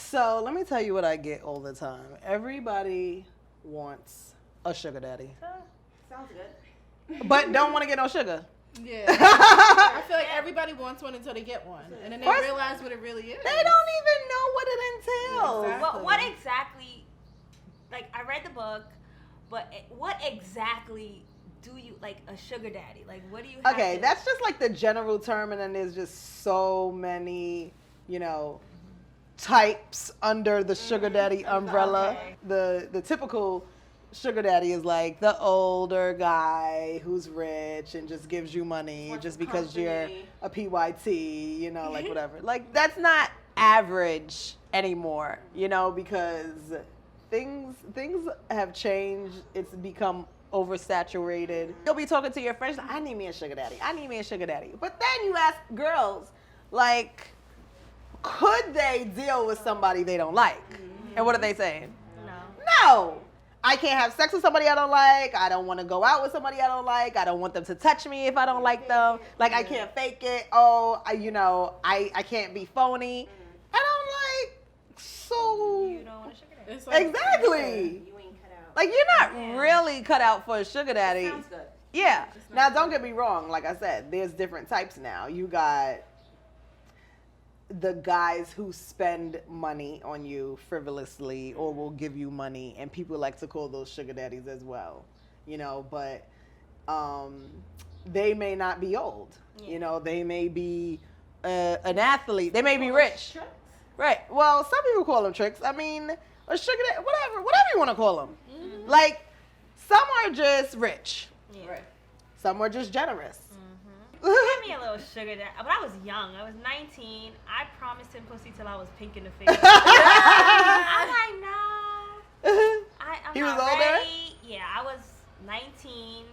So let me tell you what I get all the time. Everybody wants a sugar daddy, Sounds good. but don't want to get no sugar. Yeah. I feel like everybody wants one until they get one. And then they First, realize what it really is. They don't even know what it entails. Exactly. What exactly, like, I read the book, but what exactly do you, like, a sugar daddy? Like, what do you have Okay, to, that's just like the general term, and then there's just so many, types under the sugar daddy umbrella. Okay. The typical sugar daddy is like the older guy who's rich and just gives you money Wants just the because you're company. a PYT, like whatever. Like that's not average anymore, because things have changed. It's become oversaturated. You'll be talking to your friends, like, I need me a sugar daddy. I need me a sugar daddy. But then you ask girls, like, could they deal with somebody they don't like? And what are they saying? No. I can't have sex with somebody I don't like. I don't want to go out with somebody I don't like. I don't want them to touch me if I don't like them. Like, I can't fake it. Oh, I can't be phony. I don't like, so. You don't want a sugar daddy. It's like, Exactly. You ain't cut out. Like, you're not really cut out for a sugar daddy. Sounds good. Yeah. Now, don't get me wrong. Like I said, there's different types now. You got the guys who spend money on you frivolously or will give you money, and people like to call those sugar daddies as well, but they may not be old. They may be an athlete. They may be rich. Right. Well, some people call them tricks. I mean, a sugar daddy, whatever you want to call them. Mm-hmm. Like, some are just rich. Yeah. Right. Some are just generous. Give me a little sugar daddy. But I was young. I was 19. I promised him pussy till I was pink in the face. I'm like, no. I'm He was not older? ready. Yeah, I was 19.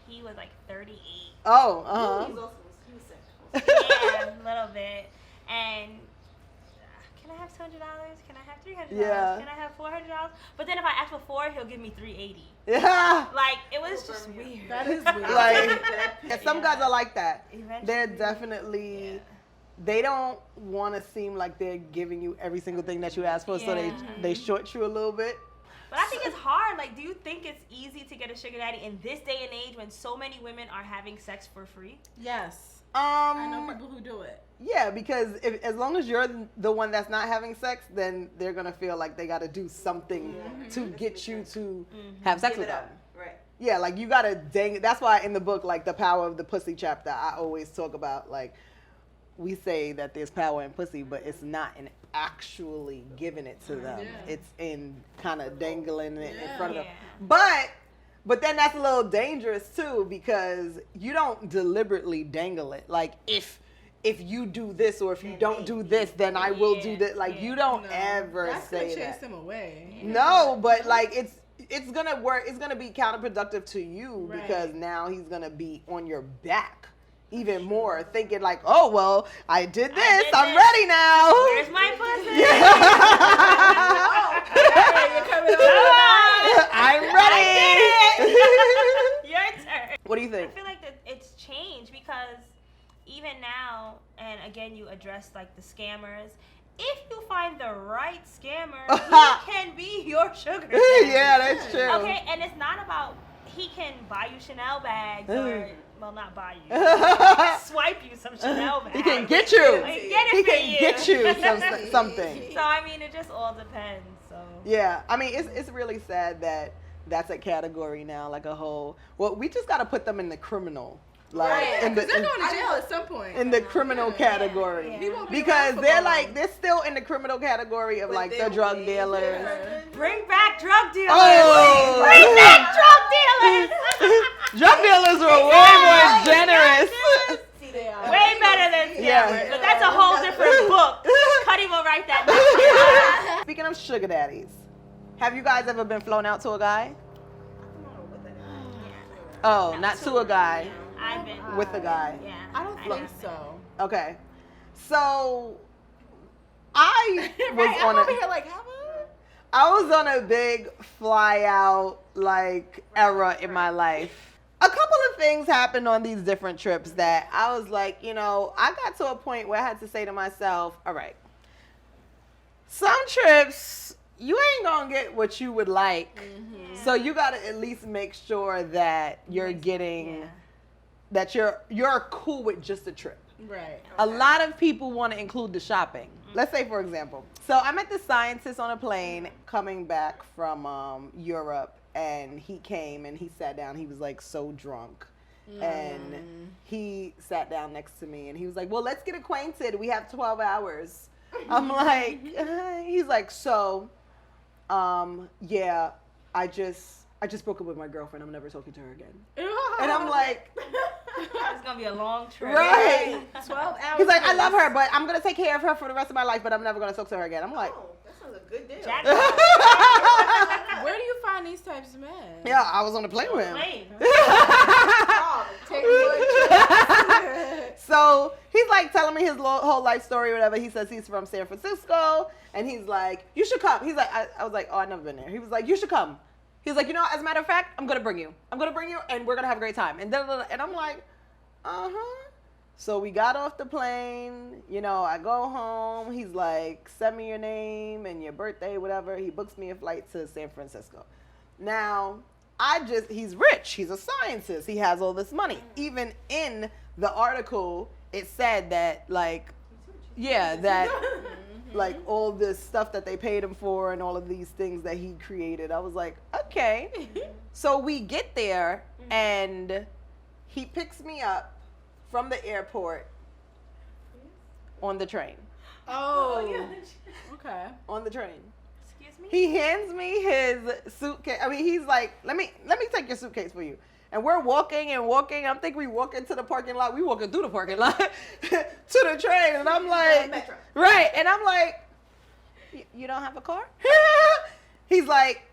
He was like 38. Oh, He was sick. Yeah, a little bit. And can I have $200? Can I have $300? Yeah. Can I have $400? But then if I ask for 4, he'll give me $380. Yeah. Like, it was just weird. That is weird. Like, and some guys are like that. Eventually, They're definitely, they don't want to seem like they're giving you every single thing that you ask for, so they short you a little bit. But I think it's hard. Like, do you think it's easy to get a sugar daddy in this day and age when so many women are having sex for free? Yes. I know people who do it. Yeah, because as long as you're the one that's not having sex, then they're gonna feel like they gotta do something to get you to have sex with them. Right. Yeah, like you gotta that's why in the book, like the power of the pussy chapter, I always talk about, like, we say that there's power in pussy, but it's not in actually giving it to them. Yeah. It's in kind of dangling it in front of them. Yeah. But then that's a little dangerous too, because you don't deliberately dangle it. Like, if you do this or if you don't do this, then I will do this. Like, you don't ever That's say gonna that. chase them away. No, but like it's gonna work. It's gonna be counterproductive to you because now he's gonna be on your back even more, thinking like, oh well, I did this. I'm ready now. Where's my pussy? I'm ready. Your turn. What do you think? I feel like that it's changed because even now, and again, you address like the scammers. If you find the right scammer, he can be your sugar daddy. Yeah, that's true. Okay, and it's not about he can buy you Chanel bags or, well, not buy you, swipe you some Chanel bags. He can get you. Like, He get it for can get you something. So I mean, it just all depends. So Yeah, I mean, it's really sad that that's a category now, like a whole. Well, we just got to put them in the criminal. Like Because they're going to jail at some point. in the criminal category. Yeah. He won't be Because around for they're long. they're still in the criminal category of like the drug dealers. bring back drug dealers. Oh. Bring back drug dealers. Drug dealers are way more generous. Way better than scammers. Yeah. But that's a whole different book. Cutty will write that down. Speaking of sugar daddies, have you guys ever been flown out to a guy? Oh, not to a guy, I've been with a guy. Yeah. I don't think so. Okay, so I was Right, I'm on over a. here like, I was on a big fly out like era in my life. A couple of things happened on these different trips that I was like, I got to a point where I had to say to myself, all right, some trips, you ain't gonna get what you would like. Mm-hmm. Yeah. So you gotta at least make sure that you're getting, Yeah. that you're cool with just the trip. Right. A lot of people want to include the shopping. Let's say, for example, so I met the scientist on a plane coming back from Europe, and he came and he sat down. He was like so drunk. And he sat down next to me and he was like, well, let's get acquainted. We have 12 hours. I'm like, he's like, so, yeah, I just broke up with my girlfriend. I'm never talking to her again. And I'm like, It's gonna be a long trip. right. 12 hours. He's like, I love her, but I'm going to take care of her for the rest of my life, but I'm never going to talk to her again. I'm like, Oh, that sounds a good deal. Jack Where do you find these types of men? yeah, I was on the plane with him. Lame. Oh, Take me. So he's like telling me his whole life story or whatever. He says he's from San Francisco, and he's like, you should come. He's like, I was like, oh, I've never been there. He was like, you should come. He's like, you know, as a matter of fact, I'm gonna bring you, and we're gonna have a great time. And I'm like, So we got off the plane. You know, I go home. He's like, send me your name and your birthday, whatever. He books me a flight to San Francisco. Now, he's rich. He's a scientist. He has all this money. Even in the article, it said that, like, yeah, that, like, all this stuff that they paid him for and all of these things that he created. I was like, okay. So we get there, and he picks me up from the airport on the train. Oh. Okay. On the train. Excuse me? He hands me his suitcase. I mean, he's like, let me take your suitcase for you. And we're walking and walking. I'm thinking we walk into the parking lot. We walking through the parking lot to the train. And I'm like, Metro. right. And I'm like, you don't have a car? He's like,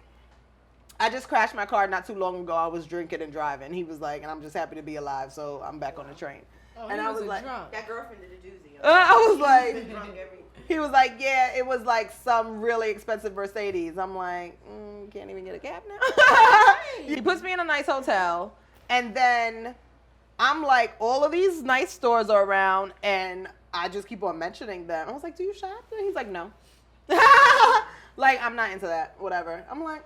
I just crashed my car not too long ago. I was drinking and driving. He was like, and I'm just happy to be alive. So I'm back on the train. Oh, And he I was was a like- drunk. That girlfriend did a doozy. I was like, Drunk every. he was like, yeah, it was like some really expensive Mercedes. I'm like, can't even get a cab now. He puts me in a nice hotel, and then I'm like, all of these nice stores are around, and I just keep on mentioning them. I was like, do you shop there? He's like, no. Like, I'm not into that, whatever. I'm like,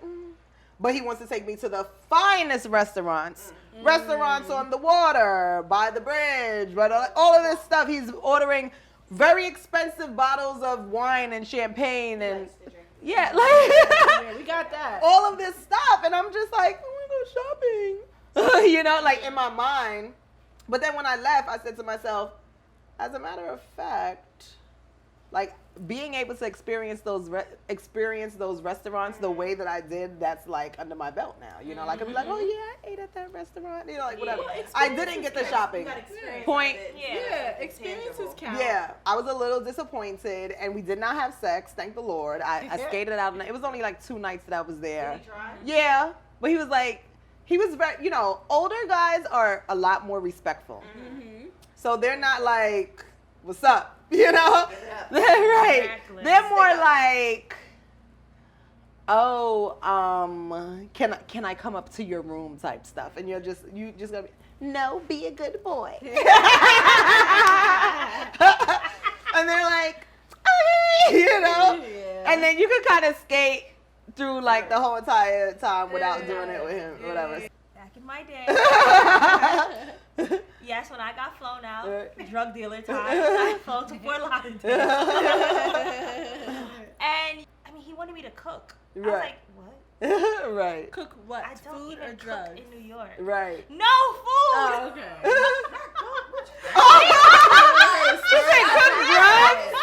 But he wants to take me to the finest restaurants. Restaurants on the water, by the bridge, but all of this stuff. He's ordering very expensive bottles of wine and champagne and yeah, like Yeah, we got that. all of this stuff. And I'm just like, I want to go shopping. You know, like in my mind. But then when I left, I said to myself, as a matter of fact, like being able to experience those restaurants the way that I did, that's like under my belt now. You know, like I'd be like, oh yeah, I ate at that restaurant. You know, like whatever. I didn't get the shopping. Point. Yeah, experiences count. Yeah, I was a little disappointed, and we did not have sex. Thank the Lord. I skated out. It was only like 2 nights that I was there. Did he try? Yeah, but he was very. You know, older guys are a lot more respectful, so they're not like, "What's up?" You know, right? Exactly. They're more like, "Oh, can I come up to your room?" type stuff, and you just gotta be, no, be a good boy. And they're like, okay, you know, Yeah. and then you can kind of skate through like the whole entire time without doing it with him, whatever. Back in my day. Yes, when I got flown out, Right. drug dealer time, I flown to Fort Lauderdale. And, I mean, he wanted me to cook. I was Right. like, what? Right, Cook what? I don't Food even or cook drugs? in New York. right. No food! Oh, okay. You said cook drugs?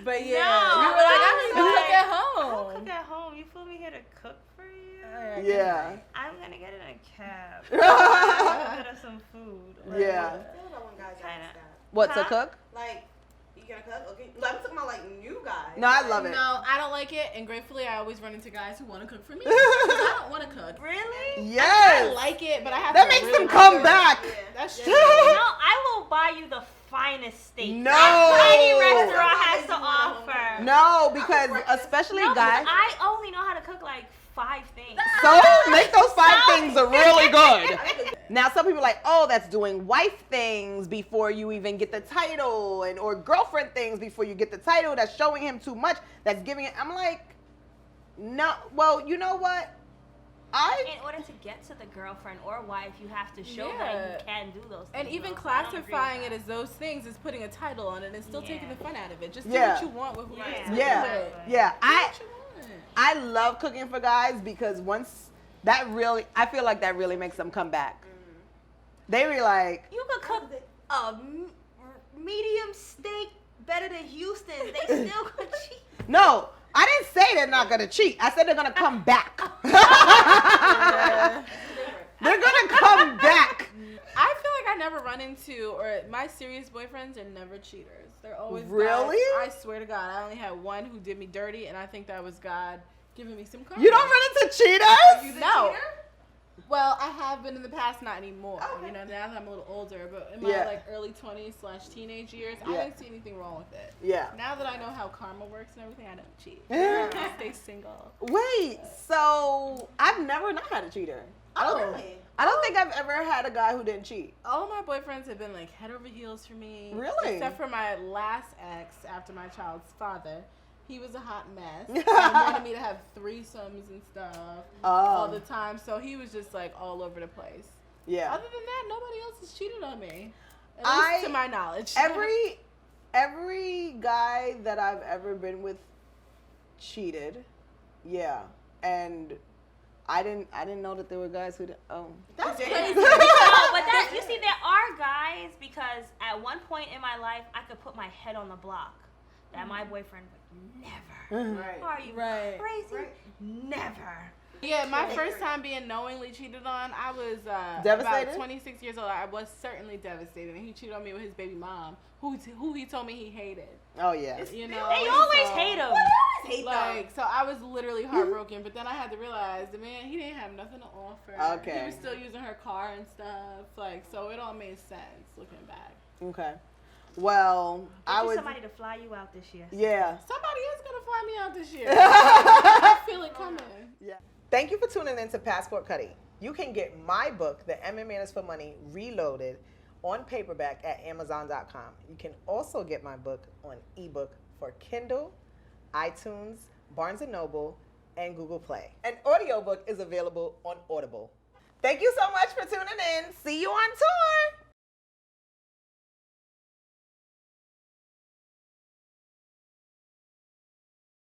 But yeah, No, we were like, I I don't was even cook like, at I home. don't cook at home. You flew me here to cook for you? Yeah. I'm gonna get in a cab. I'm get us some food. Like, Yeah. Tell about when guys Kinda. ask that. What, to Huh? cook? Like, you gonna cook? Okay. I'm talking about like new guys. No, I love it. No, I don't like it, and gratefully, I always run into guys who want to cook for me. 'Cause I don't want to cook. Really? I Yes. like it, but I have That to makes really them come like it. back. Yeah. That's Yeah. true. No, I will buy you the finest steak. No. Any restaurant has to Sometimes you want a offer. No, because breakfast. especially No, 'cause guys. I only know how to cook like 5 things. So make those 5 things are really good. Now some people are like, oh, that's doing wife things before you even get the title, and or girlfriend things before you get the title. That's showing him too much. That's giving it. I'm like, no. Well, you know what? In order to get to the girlfriend or wife, you have to show that you can do those things. And even though, so I don't agree with classifying that. it as those things is putting a title on it and still taking the fun out of it. Just do Yeah. what you want with who Yeah. you're with. Yeah. Do what you want. I love cooking for guys because once that really, I feel like that really makes them come back. They be like, You could cook a medium steak better than Houston's. They still could cheat. no, I didn't say they're not gonna cheat. I said they're gonna come back. They're gonna come back. I feel like I never run into, or my serious boyfriends are never cheaters. They're always Really? guys, I swear to God, I only had one who did me dirty, and I think that was God giving me some karma. You don't run into cheaters? No. Well, I have been in the past, not anymore. Okay. You know, now that I'm a little older, but in my Yeah. like early 20s/teenage years, Yeah. I didn't see anything wrong with it. Yeah. Now that I know how karma works and everything, I don't cheat. Yeah. I stay single. Wait, so I've never not had a cheater. I don't, I don't think I've ever had a guy who didn't cheat. All of my boyfriends have been like head over heels for me. Really? Except for my last ex after my child's father. He was a hot mess. He wanted me to have threesomes and stuff all the time. So he was just like all over the place. Yeah. Other than that, nobody else has cheated on me. At I- least to my knowledge. Every guy that I've ever been with cheated. Yeah. And I didn't know that there were guys who didn't. Oh. That's crazy. No, but that's, you see, there are guys, because at one point in my life, I could put my head on the block that my boyfriend would never. Right. Are you Right. crazy? Right. Never. Yeah, my first time being knowingly cheated on, I was Devastated? about 26 years old. I was certainly devastated. And he cheated on me with his baby mom, who he told me he hated. Oh yeah. You know, They always so, hate him. Hate Like, so I was literally heartbroken, but then I had to realize the man, he didn't have nothing to offer. Okay. He was still using her car and stuff. Like, so it all made sense looking back. Okay. Well, I Get would. somebody to fly you out this year. Yeah. Somebody is going to fly me out this year. I feel it coming. Yeah. Thank you for tuning in to Passport Cutty. You can get my book, The M Manners for Money Reloaded, on paperback at Amazon.com. You can also get my book on ebook for Kindle, iTunes, Barnes & Noble, and Google Play. An audiobook is available on Audible. Thank you so much for tuning in. See you on tour.